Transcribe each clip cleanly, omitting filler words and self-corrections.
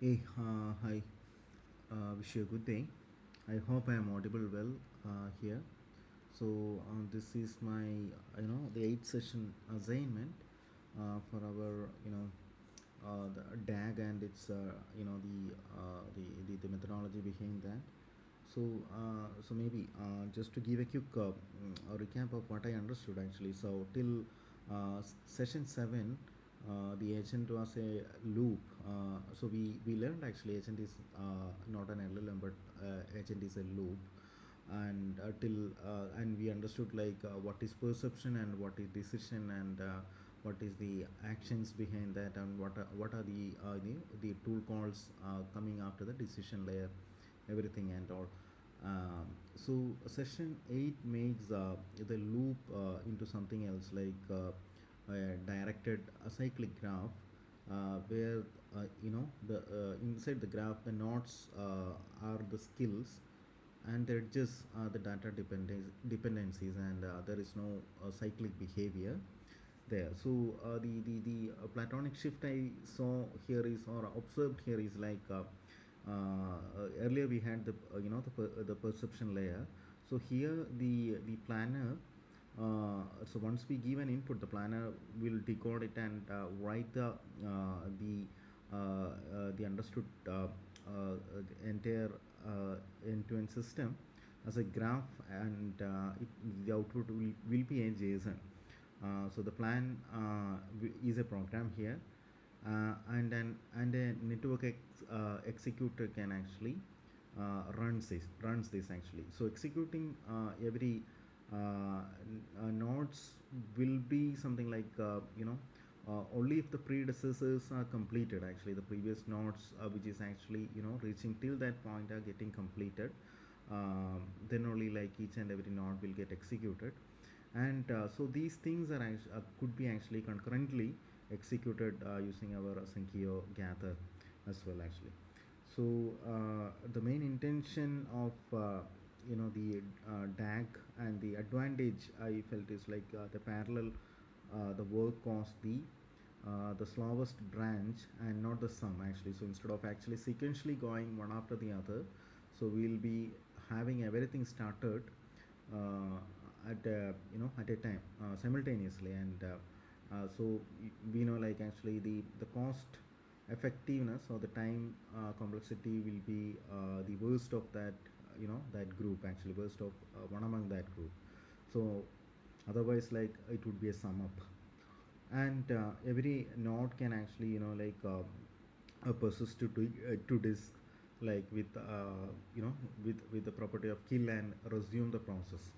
Hey, hi. Wish you a good day. I hope I am audible well here. So this is my, the 8th session assignment for our, the DAG and its, the methodology behind that. So maybe just to give a quick a recap of what I understood actually. So till session 7, the agent was a loop. So we learned actually agent is not an LLM but agent is a loop, and and we understood like what is perception and what is decision and what is the actions behind that, and what are the tool calls coming after the decision layer, everything and all. So session 8 makes the loop into something else, like a directed acyclic graph, where the inside the graph the nodes are the skills and the edges are the data dependencies, and there is no cyclic behavior there. So the platonic shift I saw here is, or observed here, is like earlier we had the the perception layer. So here the planner, so once we give an input, the planner will decode it and write the understood entire end-to-end system as a graph, and the output will be a JSON. So the plan is a program here, and a executor can actually runs this actually. So executing every nodes will be something like only if the predecessors are completed, actually the previous nodes which is actually reaching till that point are getting completed. Then only like each and every node will get executed, and so these things are could be actually concurrently executed using our asyncio.gather as well actually. So the main intention of the DAG, and the advantage I felt is like the parallel, the work caused the slowest branch and not the sum actually. So instead of actually sequentially going one after the other, so we'll be having everything started at at a time simultaneously, and so we know like actually the cost effectiveness or the time complexity will be the worst of that, that group actually, worst of one among that group. So otherwise like it would be a sum up, and every node can actually persist to disk, like with with the property of kill and resume the process.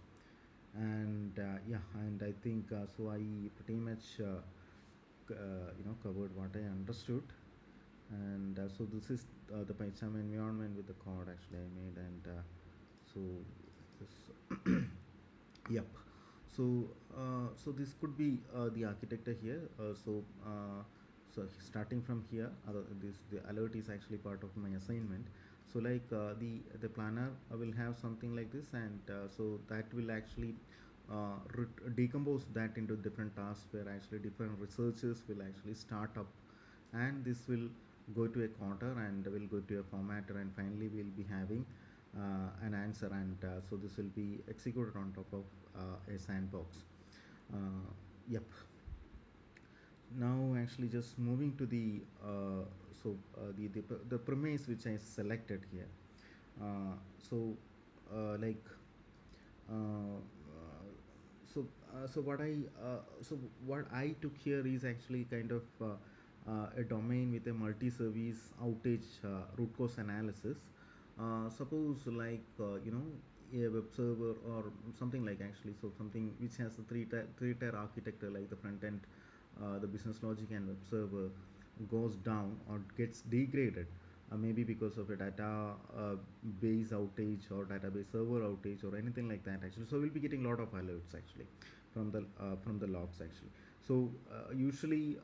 And yeah, and I think so I pretty much covered what I understood. And so this is the PyCharm environment with the code actually I made, and so this yep. So so this could be the architecture here. So starting from here, this the alert is actually part of my assignment. So like the planner will have something like this, and so that will actually decompose that into different tasks, where actually different researchers will actually start up, and this will go to a quarter and will go to a formatter, and finally we'll be having an answer, and so this will be executed on top of a sandbox. Yep. Now actually just moving to the the premise which I selected here. So like uh, so what I took here is actually kind of a domain with a multi-service outage root cause analysis. Suppose like a web server or something like actually, so something which has a three-tier architecture, like the front end, the business logic and web server goes down or gets degraded, maybe because of a data base outage or database server outage or anything like that actually. So we'll be getting a lot of alerts actually from the logs actually. So usually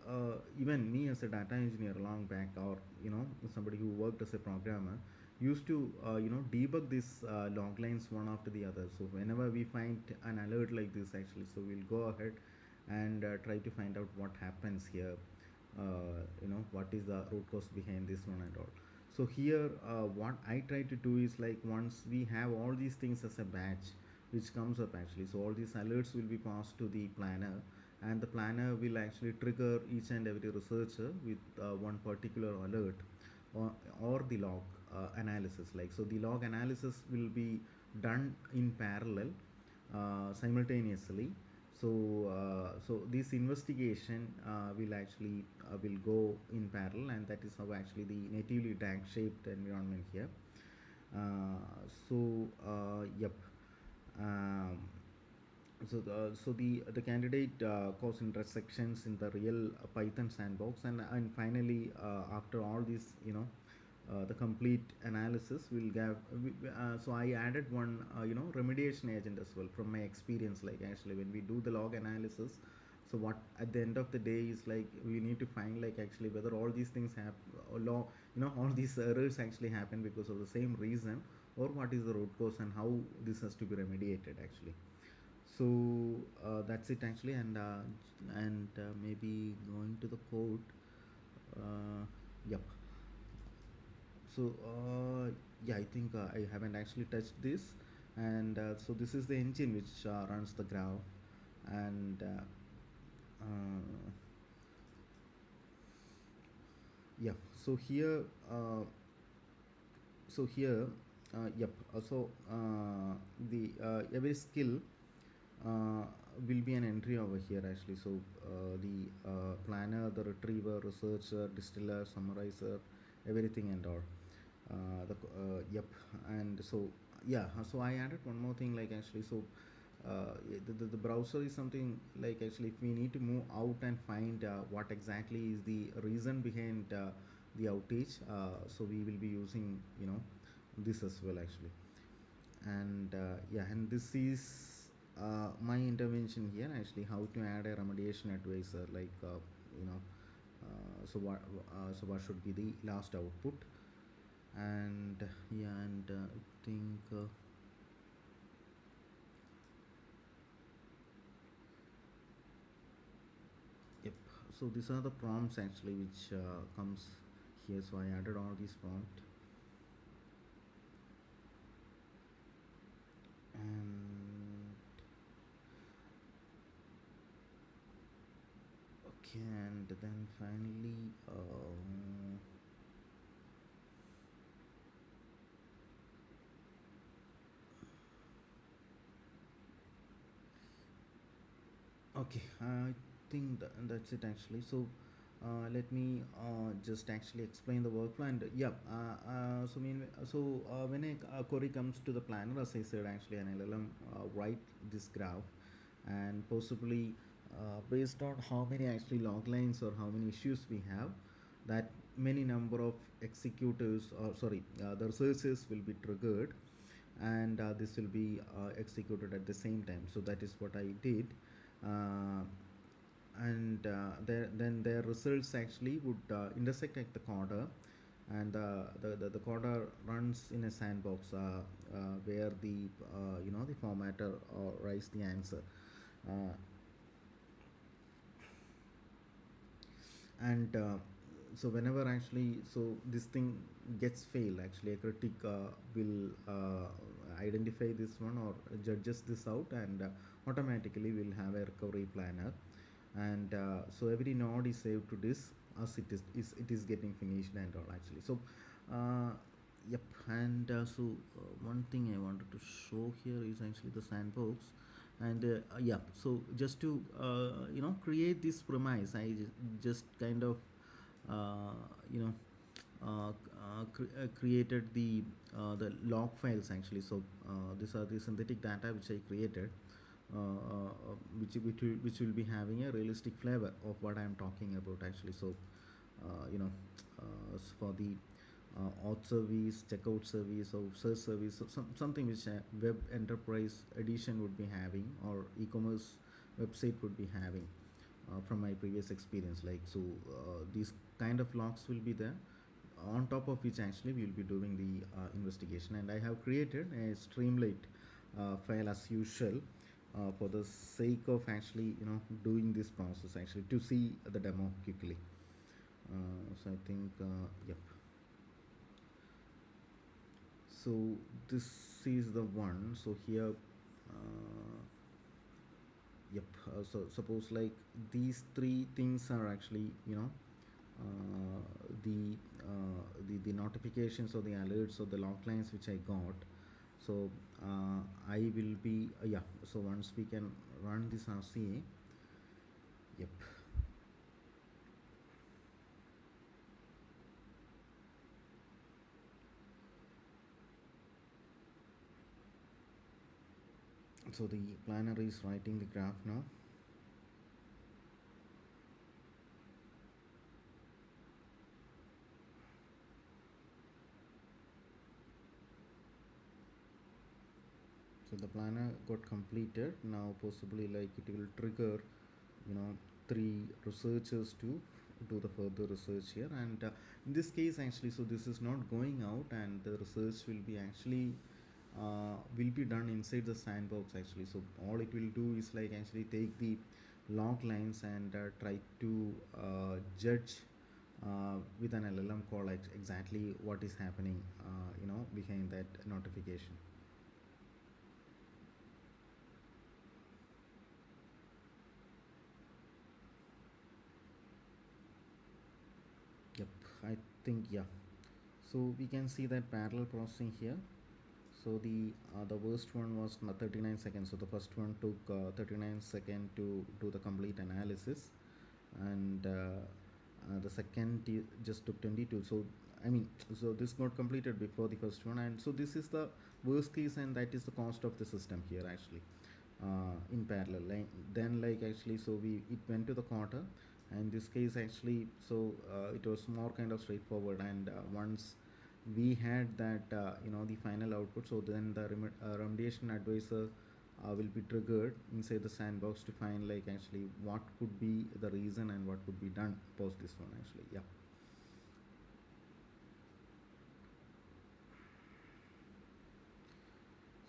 even me as a data engineer long back, or somebody who worked as a programmer, used to debug these log lines one after the other. So whenever we find an alert like this actually, so we'll go ahead and try to find out what happens here, what is the root cause behind this one and all. So here what I try to do is like once we have all these things as a batch which comes up actually, so all these alerts will be passed to the planner, and the planner will actually trigger each and every researcher with one particular alert, or, or the log analysis, like so the log analysis will be done in parallel simultaneously. So this investigation will actually will go in parallel, and that is how actually the natively DAG shaped environment here. Yep. Um, so the candidate cause intersections in the real Python sandbox, and finally after all this, the complete analysis will give. So I added one remediation agent as well from my experience. Like actually when we do the log analysis, so what at the end of the day is like we need to find like actually whether all these things have all these errors actually happen because of the same reason, or what is the root cause and how this has to be remediated actually. So that's it actually, and maybe going to the code. Yep. So yeah, I think I haven't actually touched this, and so this is the engine which runs the graph, and yeah. So here, yep. The every skill uh, will be an entry over here actually. So the planner, the retriever, researcher, distiller, summarizer, everything and all. Yep. And so yeah, so I added one more thing like actually. So the browser is something like actually if we need to move out and find what exactly is the reason behind the outage, so we will be using this as well actually. And yeah, and this is my intervention here actually, how to add a remediation advisor, like you know so what should be the last output. And yeah, and I think yep. So these are the prompts actually which comes here. So I added all these prompts, and okay, and then finally okay, I think that's it actually. So let me just actually explain the workflow. And yeah, when a query comes to the planner, as I said, actually an LLM write this graph, and possibly based on how many actually log lines or how many issues we have, that many number of executors, or sorry, the resources will be triggered, and this will be executed at the same time. So that is what I did. uh, and then their results actually would intersect at the coder, and the coder runs in a sandbox where the the formatter writes the answer. uh, and so whenever actually so this thing gets failed, actually a critic will identify this one or judges this out, and automatically will have a recovery planner. And so every node is saved to this as it is getting finished and all actually. So uh, yep. And one thing I wanted to show here is actually the sandbox. And yeah, so just to create this premise, I just kind of uh, you know created the log files actually. So these are the synthetic data which I created, which will be having a realistic flavor of what I am talking about actually. So for the auth service, checkout service, or search service, so something which a web enterprise edition would be having, or e-commerce website would be having, from my previous experience. Like so, these kind of logs will be there, on top of which actually we will be doing the investigation. And I have created a streamlit file as usual, for the sake of actually doing this process actually, to see the demo quickly. So I think yep. So this is the one. So here, uh, yep. So suppose like these three things are actually, uh, the the notifications or the alerts or the log lines which I got. So I will be yeah. So once we can run this RCA, yep. So the planner is writing the graph now. So the planner got completed. Now possibly like it will trigger, you know, three researchers to do the further research here. And in this case actually, so this is not going out, and the research will be done inside the sandbox actually. So all it will do is like actually take the log lines and try to judge with an LLM call exactly what is happening, behind that notification. Yep, I think yeah. So we can see that parallel processing here. So the worst one was 39 seconds. So the first one took 39 seconds to do the complete analysis, and the second just took 22. So I mean, so this got completed before the first one, and so this is the worst case, and that is the cost of the system here actually. In parallel, then like actually, so it went to the quarter, and this case actually, so it was more kind of straightforward, and once we had that the final output, so then the remediation advisor will be triggered inside the sandbox to find like actually what could be the reason and what could be done post this one actually. Yeah.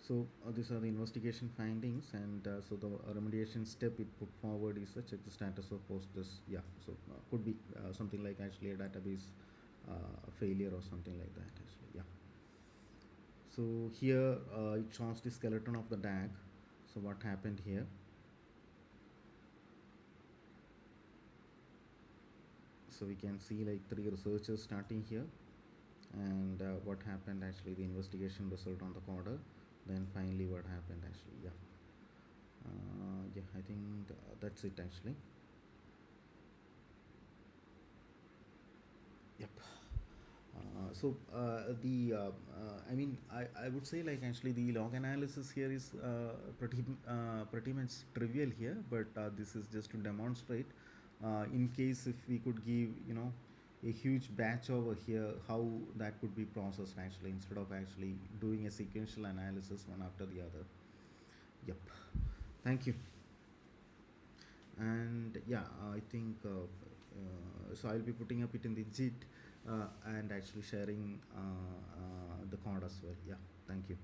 So these are the investigation findings, and so the remediation step it put forward is to check the status of post this. Yeah, so could be something like actually a database failure or something like that actually. Yeah. So here it shows the skeleton of the DAG. So what happened here? So we can see like three researchers starting here, and what happened actually, the investigation result on the coder, then finally what happened actually. Yeah. Yeah, I think that's it actually. Yep. I mean, I would say like actually the log analysis here is pretty much trivial here, but this is just to demonstrate in case if we could give a huge batch over here, how that could be processed actually, instead of actually doing a sequential analysis one after the other. Yep. Thank you. And yeah, I think so I'll be putting up it in the JIT and actually sharing the code as well. Yeah, thank you.